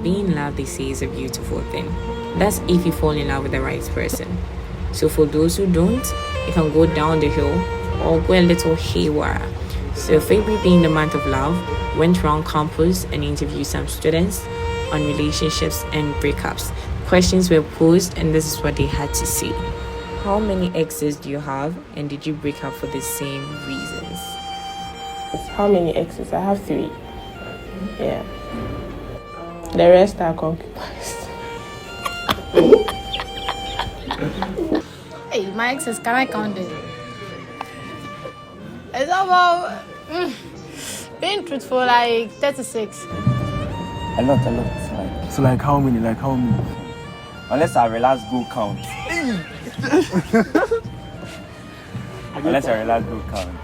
being in love, they say, is a beautiful thing. That's if you fall in love with the right person. So for those who don't, you can go down the hill or go a little haywire. So February being the month of love, went around campus and interviewed some students on relationships and breakups. Questions were posed and this is what they had to say. How many exes do you have and did you break up for the same reasons? How many exes? I have 3. Yeah. The rest are concubines. Hey, my exes, can I count them? It's about being truthful, like 36. A lot. Like, So like how many? unless I realize go count. Unless I realize go count.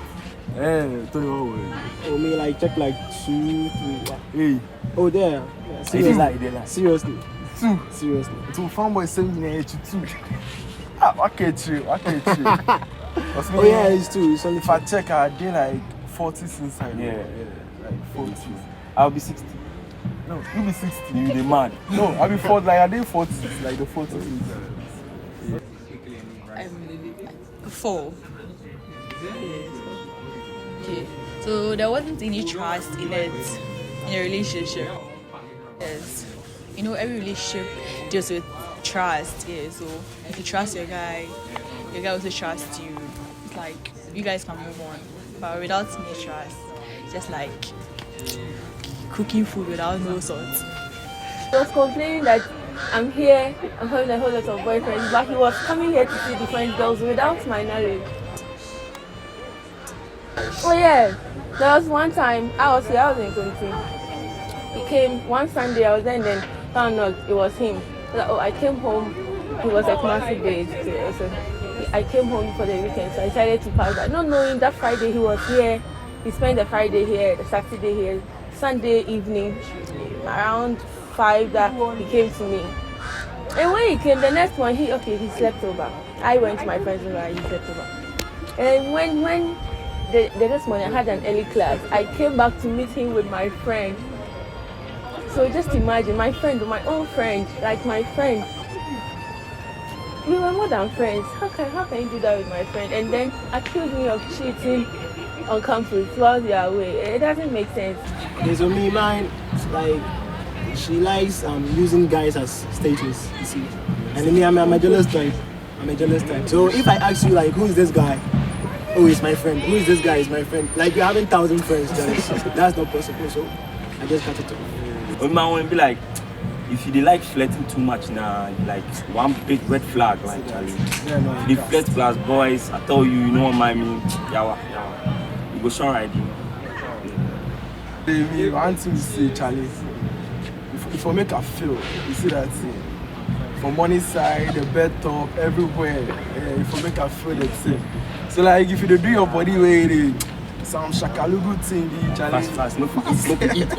Tell me what way. Oh, me like check like 2, 3. Hey, Oh, there. Yeah, They like. seriously. 2. Seriously. To fanboy send me 2. Okay, true. Oh yeah, it's 2. It's only If I check, I did like 40 since I Yeah. like 40. I'll be 60. No, you be 60. You the man. No, I be 40. Like I did 40. Like the 40 since. 4. Okay, so there wasn't any trust in it, in a relationship. Yes, you know, every relationship deals with trust. Yeah, so if you trust your guy also trusts you. It's like you guys can move on, but without any trust, just like cooking food without no salt. He was complaining that I'm here, I'm having a whole lot of boyfriends, but he was coming here to see different girls without my knowledge. Oh yeah, there was one time I was here, I was in Kunti. He came one Sunday, I was there and then found out it was him. So, I came home, he was at massive days. So I came home for the weekend, so I decided to pass that. Not knowing that Friday he was here, he spent the Friday here, the Saturday here, Sunday evening, around 5 that he came to me. And when he came, the next one, he slept over. I went to my friend's room and he slept over. And when the next morning I had an early class, I came back to meet him with my friend. So just imagine, my friend, my own friend, like my friend. We were more than friends. How can you do that with my friend? And then accuse me of cheating on campus while you are away. It doesn't make sense. Okay, so me, mine, like, she likes using guys as status, you see. And then me, I'm a jealous type. So if I ask you, like, who is this guy? Oh, he's my friend. Who is this guy? He's my friend. Like, you're having 1,000 friends, jealous. That's not possible, so I just cut it off. But man will be like, if you like flirting too much now, like one big red flag, like Charlie. Yeah, no, If you flirt plus boys, I tell you, you know what I mean? Yawa. You go show right. Baby, one thing to say, Charlie. If I make her feel, you see that thing. From money side, the bed top, everywhere. If I make her feel the same. So like, if you do your body way, some shakalugu thing, Charlie. Fast, no eat.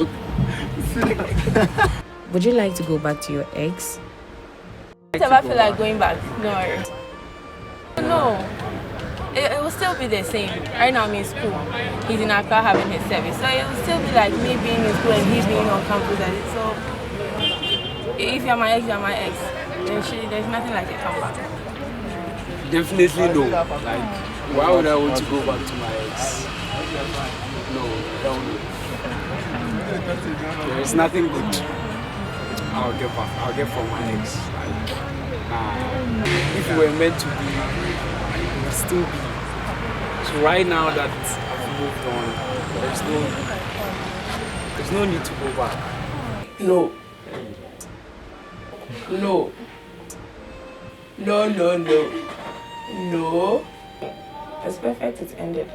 Would you like to go back to your ex? Never feel like going back. No. It will still be the same. Right now I'm in school. He's in Accra having his service. So it will still be like me being in school and he being on campus. So if you're my ex, you're my ex. There's nothing like a comeback. Definitely no. Like, why would I want to go back to my ex? No. There is nothing good I'll get back. I'll get from my ex. Like, if we were meant to be, we would still be. So right now that I've moved on, there's no need to go back. No. It's perfect, it's ended.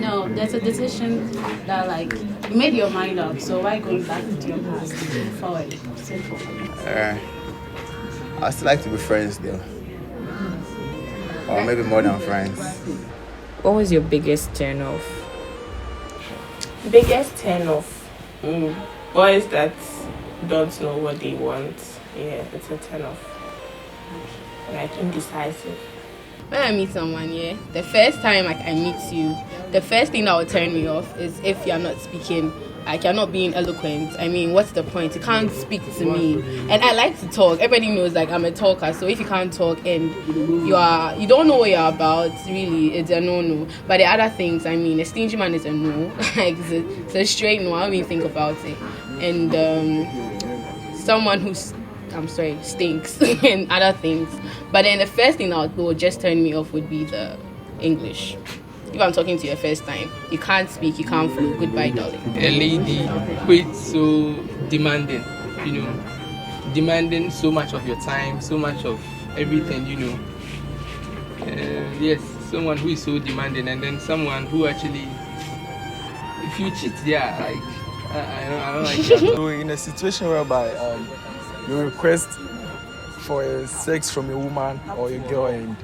No, there's a decision that like you made your mind up, so why going back to your past forward? Simple. I still like to be friends though. Or maybe more than friends. What was your biggest turn off? Biggest turn off. Boys that don't know what they want. Yeah, it's a turn off. Like indecisive. When I meet someone, the first time like I meet you, the first thing that will turn me off is if you're not speaking Like, you're not being eloquent. I mean, what's the point? You can't speak to me. And I like to talk. Everybody knows, like, I'm a talker. So if you can't talk and you don't know what you're about, really, it's a no-no. But the other things, I mean, a stingy man is a no. Like, it's a straight no. I don't even think about it. And someone who's, stinks and other things. But then the first thing that would just turn me off would be the English. If I'm talking to you the first time, you can't speak, you can't flow. Goodbye, darling. A lady who is so demanding, demanding so much of your time, so much of everything, yes, someone who is so demanding, and then someone who actually, if you cheat, I don't like that. So in a situation whereby you request for a sex from a woman or a girl and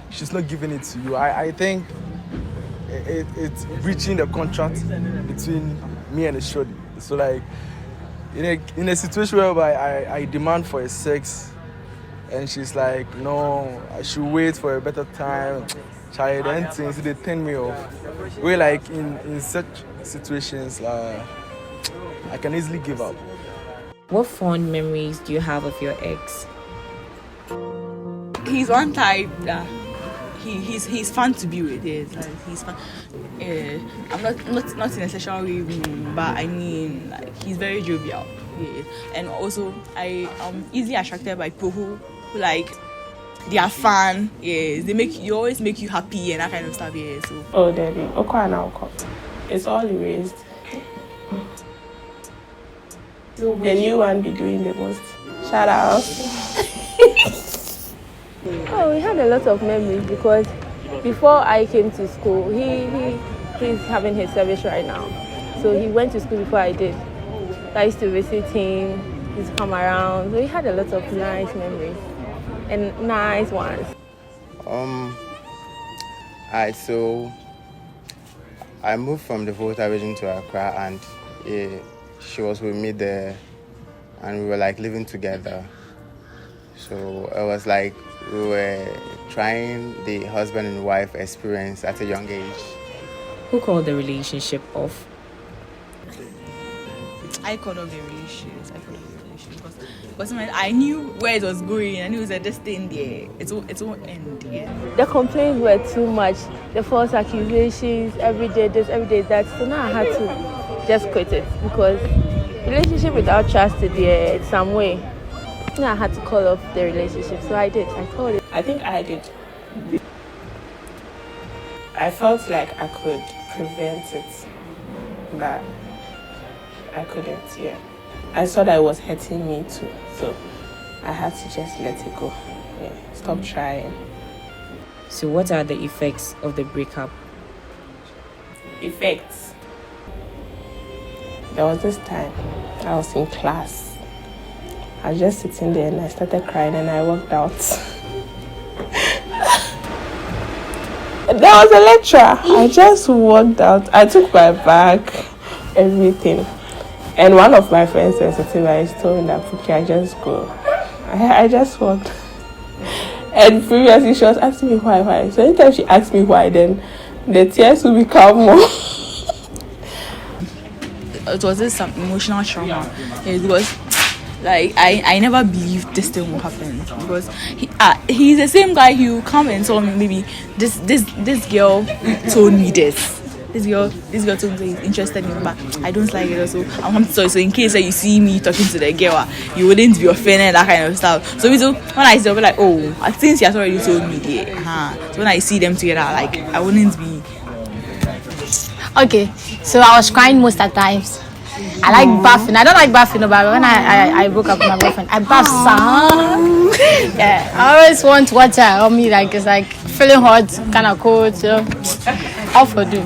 she's not giving it to you, I think it's breaching the contract between me and the shorty. So like in a situation whereby I demand for a sex and she's like, no, I should wait for a better time, child, and things, they turn me off. Where like in such situations, I can easily give up. What fond memories do you have of your ex? He's one type that he's fun to be with. Yes, like, he's fun. I'm not in a sexual way, but I mean, like, he's very jovial. Yes, and also I am easily attracted by people who like, they are fun. Yes, they always make you happy and that kind of stuff. Yes. So. Oh, Daddy, it's all erased. The new one be doing the most. Shout out. Oh, we had a lot of memories because before I came to school, he's having his service right now. So he went to school before I did. I used to visit him, he used to come around. So we had a lot of nice memories and nice ones. Alright, so I moved from the Volta region to Accra, and she was with me there, and we were like living together. So it was like we were trying the husband and wife experience at a young age. Who called the relationship off? I called off the relationship because I knew where it was going. I knew it was just staying there. It won't end. Yeah. The complaints were too much. The false accusations, every day this, every day that. So now I had to just quit it because relationship without trust is there in some way. Now I had to call off the relationship. So I did. I called it. I think I did. I felt like I could prevent it, but I couldn't, yeah. I saw that it was hurting me too, so I had to just let it go. Yeah, stop trying. So what are the effects of the breakup? Effects. There was this time I was in class. I was just sitting there and I started crying and I walked out. There was a lecturer. I just walked out. I took my bag, everything. And one of my friends was sitting there. I told me that, okay, I just go. I just walked. And previously she was asking me why. So anytime she asked me why, then the tears will become more. It was just some emotional trauma. It was like I never believed this thing would happen because he's the same guy who come and told me maybe this girl told me this. This girl told me he's interested in me, but I don't like it. So I'm coming to tell you. So in case you see me talking to the girl, you wouldn't be offended, that kind of stuff. So when I see, I'll be like, oh, I think he has already told me that. So when I see them together, like I wouldn't be. Okay, so I was crying most of the times. I like bathing. I don't like bathing, but when I broke up with my boyfriend, I bath some. Yeah, I always want water on me, like it's like feeling hot, kind of cold. So all for do.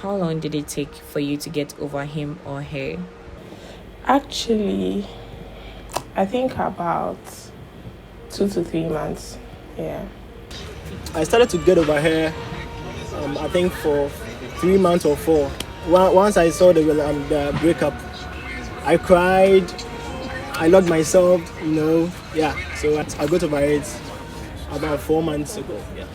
How long did it take for you to get over him or her? Actually, I think about 2 to 3 months. Yeah. I started to get over her, I think for 3 months or 4. Once I saw the breakup, I cried, I locked myself, yeah. So I got over it about 4 months ago, yeah.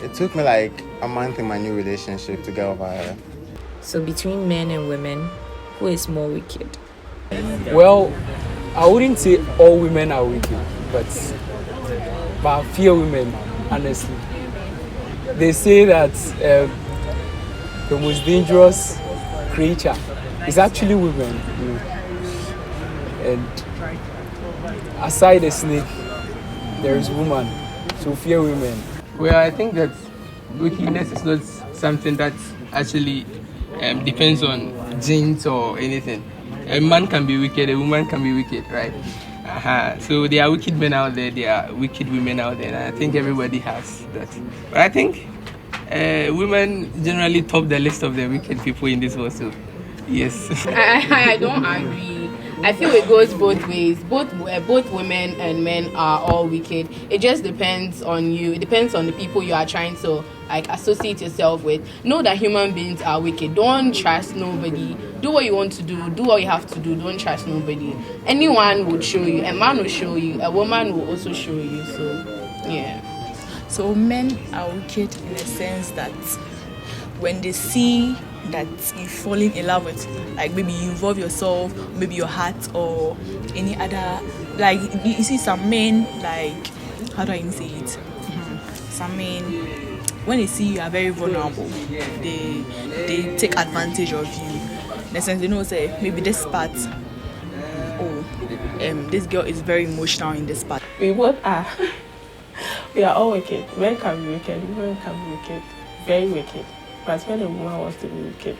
It took me like a month in my new relationship to get over her. So between men and women, who is more wicked? Well, I wouldn't say all women are wicked, but few women, honestly. They say that the most dangerous creature is actually women. You know. And aside the snake, there is woman. So fear women. Well, I think that wickedness is not something that actually depends on genes or anything. A man can be wicked, a woman can be wicked, right? So there are wicked men out there, there are wicked women out there, and I think everybody has that. But I think women generally top the list of the wicked people in this world, so yes. I don't agree. I feel it goes both ways. Both women and men are all wicked. It just depends on you. It depends on the people you are trying to like associate yourself with. Know that human beings are wicked. Don't trust nobody. Do what you want to do. Do what you have to do. Don't trust nobody. Anyone would show you. A man will show you. A woman will also show you. So yeah. So men are wicked in the sense that when they see that you've fallen in love with, like maybe you involve yourself, maybe your heart or any other, like you see some men, like how do I even say it? Some men, when they see you are very vulnerable, they take advantage of you. In the sense they know say maybe this part, this girl is very emotional in this part. We both are. We are all wicked. Men can be wicked, women can be wicked, very wicked. But when a woman wants to be wicked,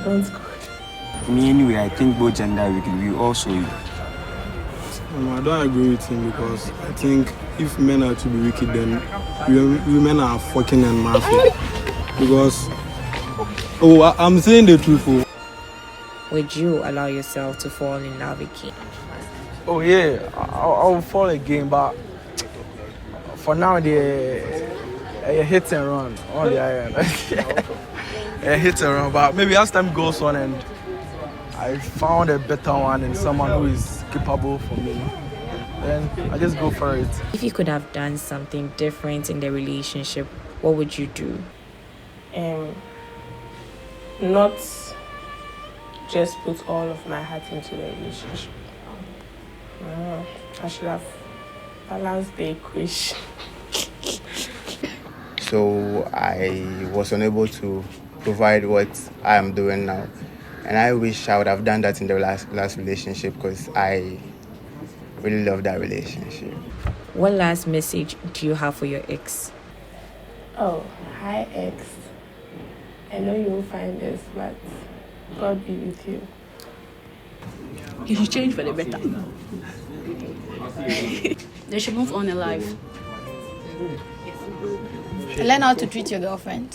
don't go. Me anyway, I think both gender are wicked. We also. I don't agree with him because I think if men are to be wicked, then women are fucking and mafia. Because, I'm saying the truth. Would you allow yourself to fall in love again? Oh yeah, I'll fall again, but for now, a hit and run on the iron. A hit and run, but maybe as time goes on and I found a better one and someone who is capable for me, then I just go for it. If you could have done something different in the relationship, what would you do? Not just put all of my heart into the relationship. I should have balanced the equation. So I was unable to provide what I am doing now. And I wish I would have done that in the last relationship because I really love that relationship. What last message do you have for your ex? Oh, hi ex. I know you will find this, but God be with you. You should change for the better. They should move on in life. Learn how to treat your girlfriend.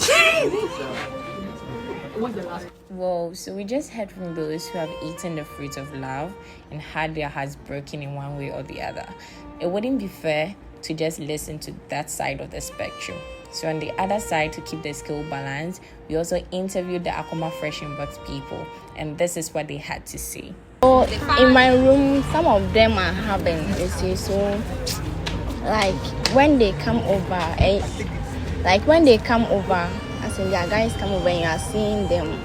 Well, so we just heard from those who have eaten the fruit of love and had their hearts broken in one way or the other. It wouldn't be fair to just listen to that side of the spectrum. So on the other side, to keep the scale balanced, we also interviewed the Akoma Fresh in Box people, and this is what they had to say. So in my room, some of them are having issues. So like when they come over, as in their guys come over and you are seeing them,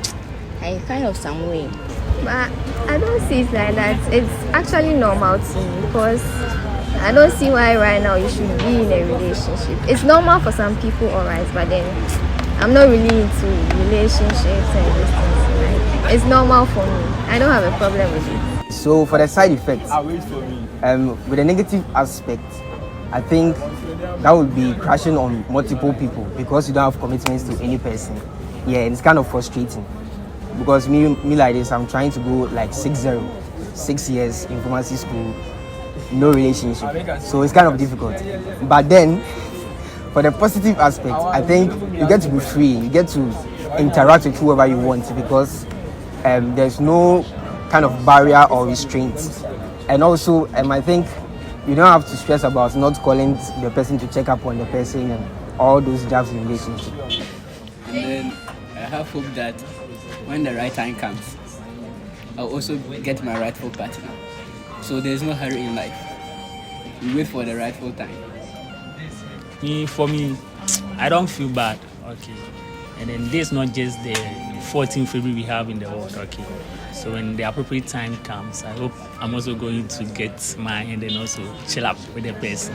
like kind of some way. But I don't see it like that. It's actually normal to me because I don't see why right now you should be in a relationship. It's normal for some people, alright, but then I'm not really into relationships and these things. Like, it's normal for me. I don't have a problem with it. So for the side effects, with the negative aspect, I think that would be crashing on multiple people because you don't have commitments to any person. Yeah, it's kind of frustrating because me like this, I'm trying to go like 6 years in pharmacy school, no relationship. So it's kind of difficult. But then, for the positive aspect, I think you get to be free. You get to interact with whoever you want because there's no kind of barrier or restraints. And also, I think you don't have to stress about not calling the person to check up on the person and all those jobs in relationship. And then I have hope that when the right time comes, I'll also get my rightful partner. So there's no hurry in life. We wait for the rightful time. For me, I don't feel bad Okay. And then this is not just the 14th February we have in the world, okay. So when the appropriate time comes, I hope I'm also going to get mine and then also chill up with the person.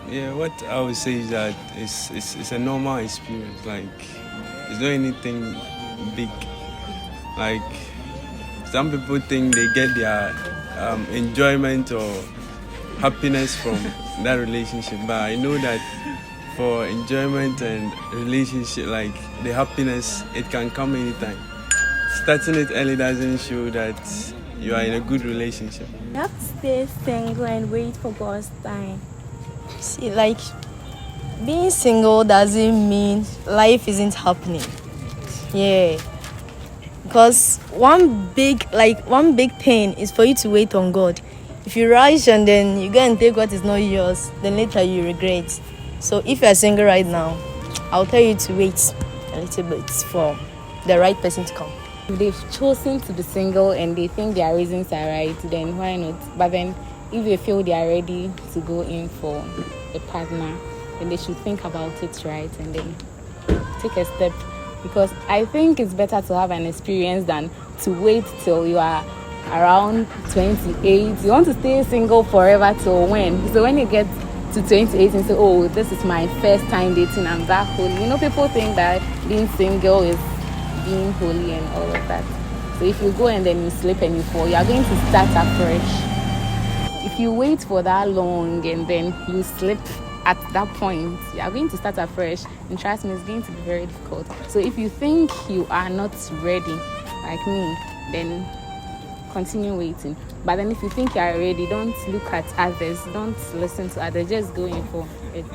Yeah, what I would say is that it's a normal experience. Like, it's not anything big. Like, some people think they get their enjoyment or happiness from that relationship, but I know that for enjoyment and relationship, like the happiness, it can come anytime. Starting it early doesn't show that you are in a good relationship. You have to stay single and wait for God's time. See, like, being single doesn't mean life isn't happening. Yeah. Because one big thing is for you to wait on God. If you rush and then you go and take what is not yours, then later you regret. So if you are single right now, I'll tell you to wait a little bit for the right person to come. If they've chosen to be single and they think their reasons are right, then why not? But then if they feel they are ready to go in for a partner, then they should think about it right and then take a step. Because I think it's better to have an experience than to wait till you are around 28. You want to stay single forever till when? So when you get to 28 and say, oh, this is my first time dating, I'm that holy. You know, people think that being single is being holy and all of that. So if you go and then you slip and you fall, you are going to start afresh. If you wait for that long and then you slip at that point, you are going to start afresh, and trust me, it's going to be very difficult. So if you think you are not ready, like me, then continue waiting. But then if you think you are ready, don't look at others, don't listen to others, just go in for it.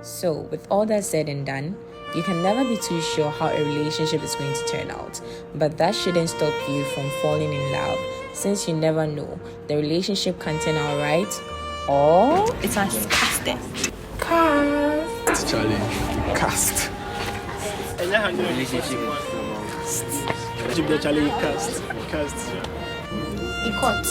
So, with all that said and done, you can never be too sure how a relationship is going to turn out. But that shouldn't stop you from falling in love, since you never know. The relationship can turn out right, or it's a disgusting. Cast. Charlie. Cast. Relationship. Relationship Charlie cast. e-cot.